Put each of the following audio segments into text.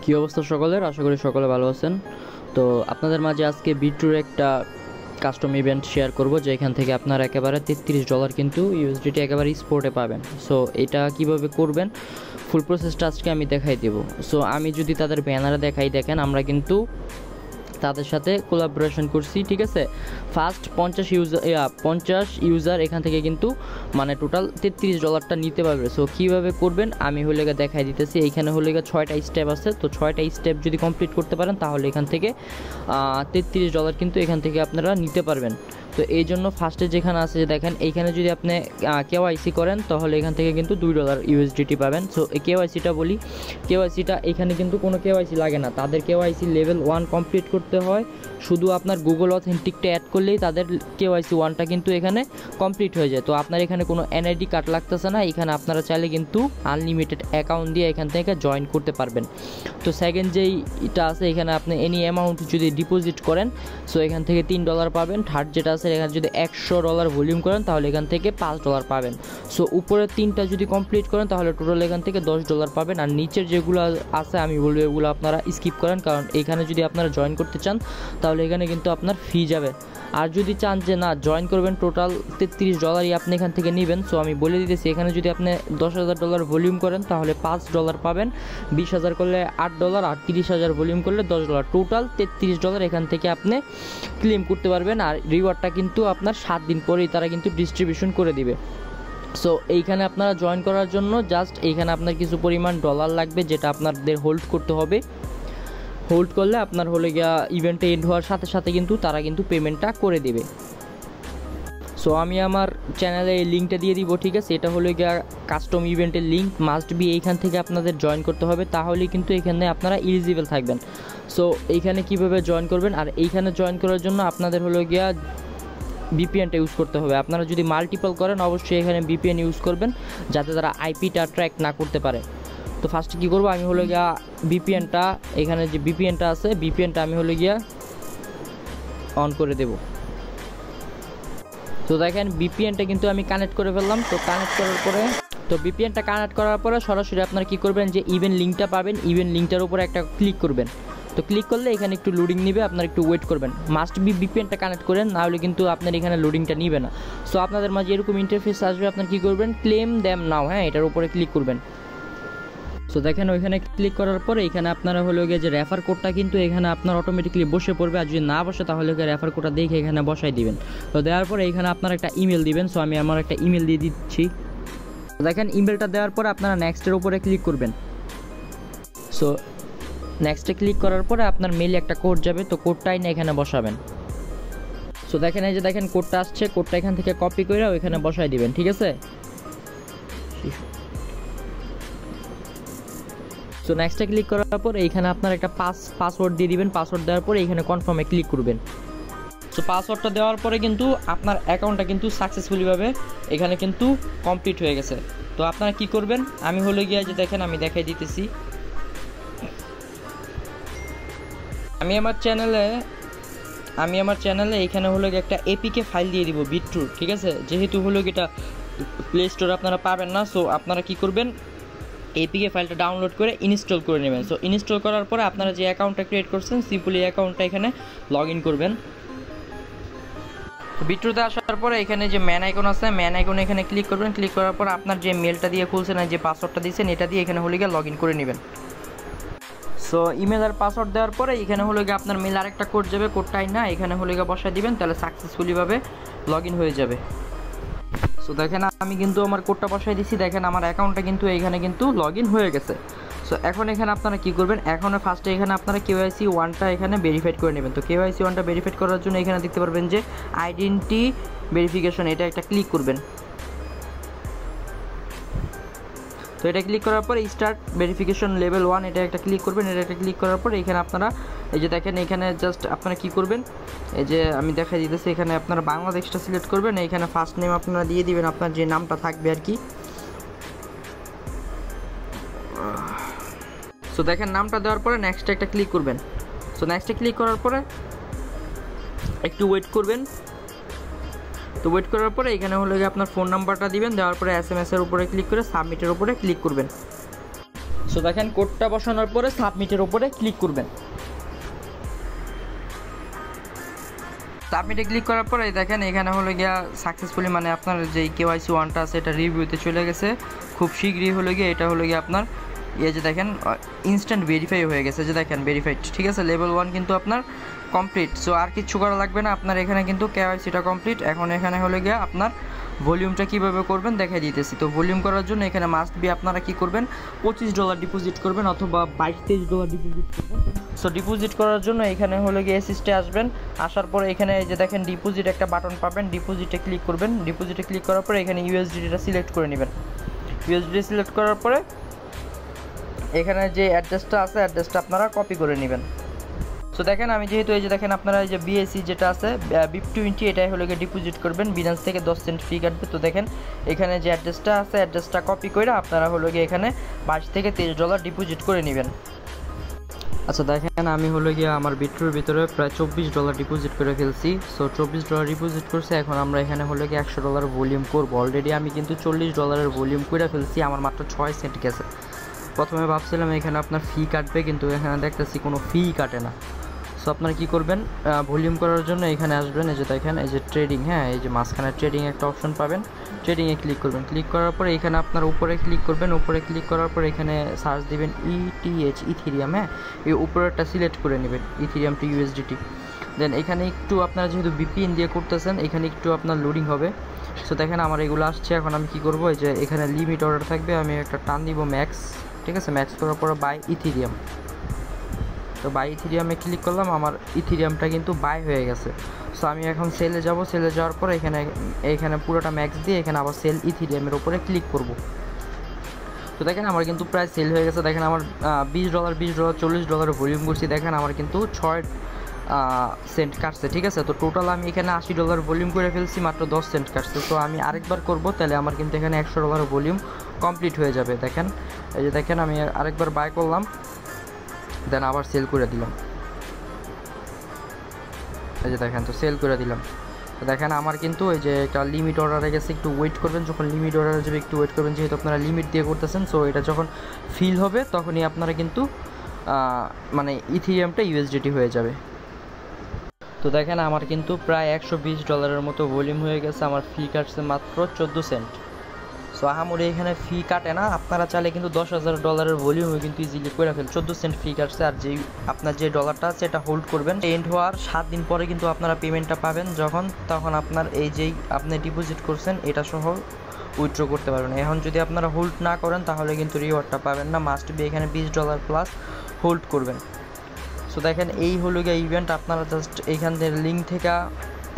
কি অবস্থা সকলের? আশা করি সকলে ভালো আছেন। তো আপনাদের মাঝে আজকে বিট্রুর একটা কাস্টম ইভেন্ট শেয়ার করব, যেখান থেকে আপনারা একেবারে $33 কিন্তু ইউএসডিটি একেবারে স্পোর্টে পাবেন। সো এটা কিভাবে করবেন ফুল প্রসেসটা আজকে আমি দেখাই দেব। সো আমি যদি তাদের ব্যানারে দেখাই, দেখেন আমরা কিন্তু তাদের সাথে কোলাবোরেশন করছি, ঠিক আছে। ফার্স্ট 50 ইউজার এখান থেকে কিন্তু মানে টোটাল $33টা নিতে পারবে। সো কীভাবে করবেন আমি হলে দেখাই দিতেছি। এইখানে হলে 6টা স্টেপ আছে, তো 6টা স্টেপ যদি কমপ্লিট করতে পারেন তাহলে এখান থেকে $33 কিন্তু এখান থেকে আপনারা নিতে পারবেন। তো এই জন্য ফার্স্টে যেখানে আছে যে দেখেন, এইখানে যদি আপনি কেওয়াইসি করেন তাহলে এখান থেকে কিন্তু $2 ইউএসডিটি পাবেন। সো এই কেওয়াইসিটা বলি, কেওয়াইসিটা এখানে কিন্তু কোনো কেওয়াইসি লাগে না, তাদের কেওয়াইসি লেভেল 1 কমপ্লিট করতে হয়। শুধু আপনার গুগল অথেন্টিকটা অ্যাড করলেই তাদের কেওয়াইসি 1টা কিন্তু এখানে কমপ্লিট হয়ে যায়। তো আপনার এখানে কোনো এনআইডি কার্ড লাগতেছে না, এখানে আপনারা চাইলে কিন্তু আনলিমিটেড অ্যাকাউন্ট দিয়ে এখান থেকে জয়েন করতে পারবেন। তো সেকেন্ড যেইটা আছে, এখানে আপনি এনি অ্যামাউন্ট যদি ডিপোজিট করেন সো এখান থেকে $3 পাবেন। থার্ড যেটা আছে, এখানে যদি $100 ভলিউম করেন তাহলে এখান থেকে $5 পাবেন। সো উপরের 3টা যদি কমপ্লিট করেন তাহলে টোটাল এখান থেকে $10 পাবেন। আর নিচের যেগুলো আছে আমি বলবো এগুলো আপনারা স্কিপ করেন, কারণ এখানে যদি আপনারা জয়েন করতে চান তাহলে এখানে কিন্তু আপনার ফি যাবে। আর যদি চান যে না জয়েন করবেন টোটাল $33 আপনি এখান থেকে নেবেন, সো আমি বলে দিতেছি। এখানে যদি আপনি $10,000 ভলিউম করেন তাহলে $5 পাবেন, 20,000 করলে $8, আর 30,000 ভলিউম করলে $10, টোটাল $33 এখান থেকে আপনি ক্লেম করতে পারবেন। আর রিওয়ার্ডটা কিন্তু আপনার 7 দিন পরেই তারা কিন্তু ডিস্ট্রিবিউশন করে দিবে। সো এইখানে আপনারা জয়েন করার জন্য জাস্ট এইখানে আপনার কিছু পরিমাণ ডলার লাগবে, যেটা আপনাদের হোল্ড করতে হবে। হোল্ড করলে আপনার হলে গিয়া ইভেন্টে এন্ড হওয়ার সাথে সাথে কিন্তু তারা কিন্তু পেমেন্টটা করে দেবে। সো আমি আমার চ্যানেলে এই লিঙ্কটা দিয়ে দিব, ঠিক আছে। এটা হলো গিয়া কাস্টম ইভেন্টের লিঙ্ক, মাস্ট বি এইখান থেকে আপনাদের জয়েন করতে হবে, তাহলে কিন্তু এখানে আপনারা এলিজিবল থাকবেন। সো এইখানে কিভাবে জয়েন করবেন, আর এইখানে জয়েন করার জন্য আপনাদের হলো গিয়া ভিপিএনটা ইউজ করতে হবে। আপনারা যদি মাল্টিপল করেন অবশ্যই এখানে ভিপিএন ইউজ করবেন, যাতে তারা আইপিটা ট্র্যাক না করতে পারে। তো ফার্স্টে কী করবো, আমি হলো গিয়া ভিপিএনটা, এখানে যে ভিপিএনটা আছে ভিপিএনটা আমি হলো গিয়া অন করে দেব। তো দেখেন ভিপিএনটা কিন্তু আমি কানেক্ট করে ফেললাম। তো কানেক্ট করার পরে ভিপিএনটা কানেক্ট করার পরে সরাসরি আপনারা কী করবেন, যে ইভেন্ট লিঙ্কটা পাবেন, ইভেন্ট লিঙ্কটার উপরে একটা ক্লিক করবেন। তো ক্লিক করলে এখানে একটু লোডিং নেবে, আপনারা একটু ওয়েট করবেন। মাস্ট বি ভিপিএনটা কানেক্ট করেন, না হলে কিন্তু আপনার এখানে লোডিংটা নিবে না। সো আপনাদের মাঝে এরকম ইন্টারফেস আসবে, আপনার কী করবেন, ক্লেম দেম নাও, হ্যাঁ এটার উপরে ক্লিক করবেন। সো দেখেন ওইখানে ক্লিক করার পরে এখানে আপনারা হলো গিয়ে যে রেফার কোডটা কিন্তু এখানে আপনার অটোমেটিকলি বসে পড়বে, আর যদি না বসে তাহলে রেফার কোডটা দেখে এখানে বসাই দিবেন। তো দেওয়ার পরে এখানে আপনারা একটা ইমেল দিবেন। সো আমি আমার একটা ইমেল দিয়ে দিচ্ছি। দেখেন ইমেলটা দেওয়ার পরে আপনারা নেক্সটের উপরে ক্লিক করবেন। সো নেক্সটে ক্লিক করার পরে আপনার মেইলে একটা কোড যাবে, তো কোডটাই না এখানে বসাবেন। সো দেখেন এই যে দেখেন কোডটা আসছে, কোডটা এখান থেকে কপি করে ওইখানে বসাই দিবেন, ঠিক আছে। সো নেক্সটে ক্লিক করার পর এইখানে আপনার একটা পাসওয়ার্ড দিয়ে দিবেন। পাসওয়ার্ড দেওয়ার পরে এখানে কনফার্মে ক্লিক করবেন। সো পাসওয়ার্ডটা দেওয়ার পরে কিন্তু আপনার অ্যাকাউন্টটা কিন্তু সাকসেসফুলিভাবে এখানে কিন্তু কমপ্লিট হয়ে গেছে। তো আপনারা কি করবেন, আমি হলে গিয়ে যে দেখেন আমি দেখাই দিতেছি। আমি আমার চ্যানেলে এখানে হলো গিয়ে একটা এপিকে ফাইল দিয়ে দিব বিট্রুর, ঠিক আছে। যেহেতু হলো এটা প্লে স্টোরে আপনারা পাবেন না, সো আপনারা কি করবেন, এপিকে ফাইলটা ডাউনলোড করে ইনস্টল করে নেবেন। সো ইনস্টল করার পরে আপনারা যে অ্যাকাউন্টটা ক্রিয়েট করছেন সিম্পলি অ্যাকাউন্টটা এখানে লগ ইন করবেন। বিট্রুতে আসার পরে এখানে যে ম্যান আইকন আছে, ম্যান আইকনে এখানে ক্লিক করবেন। ক্লিক করার পর আপনার যে মেলটা দিয়ে খুলছেন আর যে পাসওয়ার্ডটা দিয়েছেন এটা দিয়ে এখানে হলে গিয়ে লগ ইন করে নেবেন। সো ইমেল আর পাসওয়ার্ড দেওয়ার পরে এখানে হলো গিয়ে আপনার মেল আরেকটা কোড যাবে, কোডটাই না এখানে হলো গিয়ে বসায় দিবেন, তাহলে সাকসেসফুলিভাবে লগ ইন হয়ে যাবে। সো দেখেন আমি কিন্তু আমার কোডটা বসাই দিচ্ছি, দেখেন আমার অ্যাকাউন্টটা কিন্তু এইখানে কিন্তু লগ ইন হয়ে গেছে। সো এখন এখানে আপনারা কি করবেন, এখন ফার্স্টে এখানে আপনারা কেওয়াইসি 1টা এখানে ভেরিফাইড করে নেবেন। তো কেওয়াইসি 1টা ভেরিফাইড করার জন্য এখানে দেখতে পারবেন যে আইডেন্টি ভেরিফিকেশন, এটা একটা ক্লিক করবেন। তো এটা ক্লিক করার পরে স্টার্ট ভেরিফিকেশন লেভেল 1 এটা একটা ক্লিক করবেন। এটা একটা ক্লিক করার পরে এখানে আপনারা এই যে দেখেন এখানে জাস্ট আপনারা কি করবেন, এই যে আমি দেখাই দিতেছি, এখানে আপনারা বাংলাদেশটা সিলেক্ট করবেন। এইখানে ফার্স্ট নেম আপনারা দিয়ে দিবেন, আপনার যে নামটা থাকবে আর কি। সো দেখেন নামটা দেওয়ার পরে নেক্সট একটা ক্লিক করবেন। সো নেক্সটে ক্লিক করার পরে একটু ওয়েট করবেন। তো ওয়েট করার পরে এখানে হলো গিয়ে আপনার ফোন নাম্বারটা দিবেন, দেওয়ার পরে SMS এর উপরে ক্লিক করে সাবমিটের উপরে ক্লিক করবেন। সো সো দেখেন কোডটা বসানোর পরে সাবমিটের উপরে ক্লিক করবেন। সাবমিটে ক্লিক করার পরে দেখেন এখানে হলো গিয়া সাকসেসফুলি মানে আপনার যেই KYC 1টা আছে এটা রিভিউতে চলে গেছে। খুব শীঘ্রই হলো গিয়ে এটা হলো গিয়ে আপনার যে দেখেন ইনস্ট্যান্ট ভেরিফাই হয়ে গেছে, যে দেখেন ভেরিফাইড, ঠিক আছে। লেভেল 1 কিন্তু আপনার কমপ্লিট। সো আর কিছু করা লাগবে না, আপনার এখানে কিন্তু KYCটা কমপ্লিট। এখন এখানে হলো গিয়ে আপনার ভলিউমটা কীভাবে করবেন দেখাই দিতেছি। তো ভলিউম করার জন্য এখানে মাস্ট বি আপনারা কী করবেন, $25 ডিপোজিট করবেন অথবা $22-23 ডিপোজিট করবেন। সো ডিপোজিট করার জন্য এখানে হলো গিয়ে অ্যাসিস্টে আসবেন। আসার পরে এখানে এই যে দেখেন ডিপোজিট একটা বাটন পাবেন, ডিপোজিটে ক্লিক করবেন। ডিপোজিটে ক্লিক করার পরে এখানে USDটা সিলেক্ট করে নেবেন। USDটি সিলেক্ট করার পরে এখানে যে অ্যাড্রেসটা আছে অ্যাড্রেসটা আপনারা কপি করে নেবেন। সো দেখেন আমি যেহেতু এই যে দেখেন আপনারা এই যে BSC যেটা আছে BIP20 এটাই হলো গিয়ে ডিপোজিট করবেন, বিনান্স থেকে 10 সেন্ট ফি কাটবে। তো দেখেন এখানে যে অ্যাড্রেসটা আছে অ্যাড্রেসটা কপি করে আপনারা হলো গিয়ে এখানে $22-23 ডিপোজিট করে নেবেন। আচ্ছা দেখেন আমি হলো গিয়ে আমার বিট্রুর ভিতরে প্রায় $24 ডিপোজিট করে ফেলছি। সো $24 ডিপোজিট করছে। এখন আমরা এখানে হলো গিয়ে $100 ভলিউম করবো। অলরেডি আমি কিন্তু $40 ভলিউম করে ফেলছি, আমার মাত্র 6 সেন্ট গেছে। প্রথমে ভাবছিলাম এখানে আপনার ফি কাটবে, কিন্তু এখানে দেখতেছি কোনো ফি কাটে না। সো আপনারা কী করবেন, ভলিউম করার জন্য এখানে আসবেন, এই যে দেখেন এই যে ট্রেডিং, হ্যাঁ এই যে মাঝখানে ট্রেডিং একটা অপশন পাবেন, ট্রেডিংয়ে ক্লিক করবেন। ক্লিক করার পরে এখানে আপনার উপরে ক্লিক করবেন। উপরে ক্লিক করার পরে এখানে সার্চ দিবেন ETH ইথেরিয়াম, হ্যাঁ এই উপরেরটা সিলেক্ট করে নেবেন ইথেরিয়াম টু USDT। দেন এখানে একটু আপনারা যেহেতু VPN দিয়ে করতেছেন এখানে একটু আপনার লোডিং হবে। সো দেখেন আমার এগুলো আসছে। এখন আমি কী করবো, এই যে এখানে লিমিট অর্ডার থাকবে, আমি একটা টান দিব ম্যাক্স, ঠিক আছে। ম্যাক্স করার পরে বাই ইথেরিয়াম। তো বাই ইথেরিয়ামে ক্লিক করলাম, আমার ইথেরিয়ামটা কিন্তু বাই হয়ে গেছে। সো আমি এখন সেলে যাব। সেলে যাওয়ার পর এখানে পুরোটা ম্যাক্স দিয়ে এখানে আবার সেল ইথেরিয়ামের উপরে ক্লিক করব। তো দেখেন আমার কিন্তু প্রায় সেল হয়ে গেছে। দেখেন আমার $20 $40 ভলিউম করছি। দেখেন আমার কিন্তু 6 সেন্ট কাটছে, ঠিক আছে। তো টোটাল আমি এখানে $80 ভলিউম করে ফেলছি, মাত্র 10 সেন্ট কাটছে। তো আমি আরেকবার করব, তাহলে আমার কিন্তু এখানে $100 ভলিউম কমপ্লিট হয়ে যাবে। দেখেন এই যে দেখেন আমি আরেকবার বাই করলাম, দেন আবার সেল করে দিলাম, এই যে দেখেন তো সেল করে দিলাম। তো দেখেন আমার কিন্তু এই যে একটা লিমিট অর্ডারে গেছে, একটু ওয়েট করবেন। যখন লিমিট অর্ডারে যাবে একটু ওয়েট করবেন, যেহেতু আপনারা লিমিট দিয়ে করতেছেন। সো এটা যখন ফিল হবে তখনই আপনারা কিন্তু মানে ইথেরিয়ামটা USDT হয়ে যাবে। তো দেখেন আমার কিন্তু প্রায় $120 মতো ভলিউম হয়ে গেছে। আমার ফি কাটছে মাত্র 14 সেন্ট। সো আহামরি এখানে ফি কাটে না, আপনারা চাইলে কিন্তু $10,000 ভলিউমে কিন্তু ইজিলি করে ফেল। 14 সেন্ট ফি কাটছে। আর যেই আপনার যে ডলারটা আছে এটা হোল্ড করবেন, এন্ড হওয়ার 7 দিন পরে কিন্তু আপনারা পেমেন্টটা পাবেন। তখন আপনার এই যেই আপনি ডিপোজিট করছেন এটা সহ উইথড্র করতে পারবেন। এখন যদি আপনারা হোল্ড না করেন তাহলে কিন্তু রিওয়ার্ডটা পাবেন না। মাস্ট বি এখানে $20 প্লাস হোল্ড করবেন। সো দেখেন এই হলো গিয়ে ইভেন্ট। আপনারা জাস্ট এইখান থেকে লিঙ্ক থেকে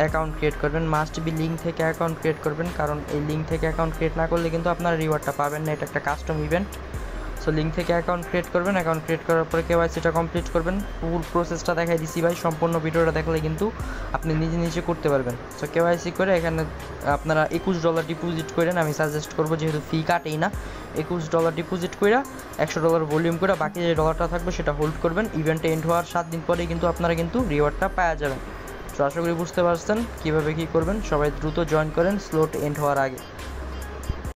অ্যাকাউন্ট ক্রিয়েট করবেন, মাস্ট বি লিঙ্ক থেকে অ্যাকাউন্ট ক্রিয়েট করবেন, কারণ এই লিঙ্ক থেকে অ্যাকাউন্ট ক্রিয়েট না করলে কিন্তু আপনারা রিওয়ার্ডটা পাবেন না। এটা একটা কাস্টম ইভেন্ট। সো লিঙ্ক থেকে অ্যাকাউন্ট ক্রিয়েট করবেন, অ্যাকাউন্ট ক্রিয়েট করার পরে KYCটা কমপ্লিট করবেন। ফুল প্রসেসটা দেখাই দিছি ভাই, সম্পূর্ণ ভিডিওটা দেখলে কিন্তু আপনি নিজে নিজে করতে পারবেন। সো KYC করে এখানে আপনারা $21 ডিপোজিট করেন, আমি সাজেস্ট করবো, যেহেতু ফি কাটেই না। $21 ডিপোজিট করে $100 ভলিউম করে বাকি যে ডলারটা থাকবে সেটা হোল্ড করবেন। ইভেন্টে এন্ড হওয়ার 7 দিন পরেই কিন্তু আপনারা কিন্তু রিওয়ার্ডটা পাওয়া যাবেন। তো আশা করি বুঝতে পারছেন কীভাবে কী করবেন। সবাই দ্রুত জয়েন করেন স্লট এন্ড হওয়ার আগে।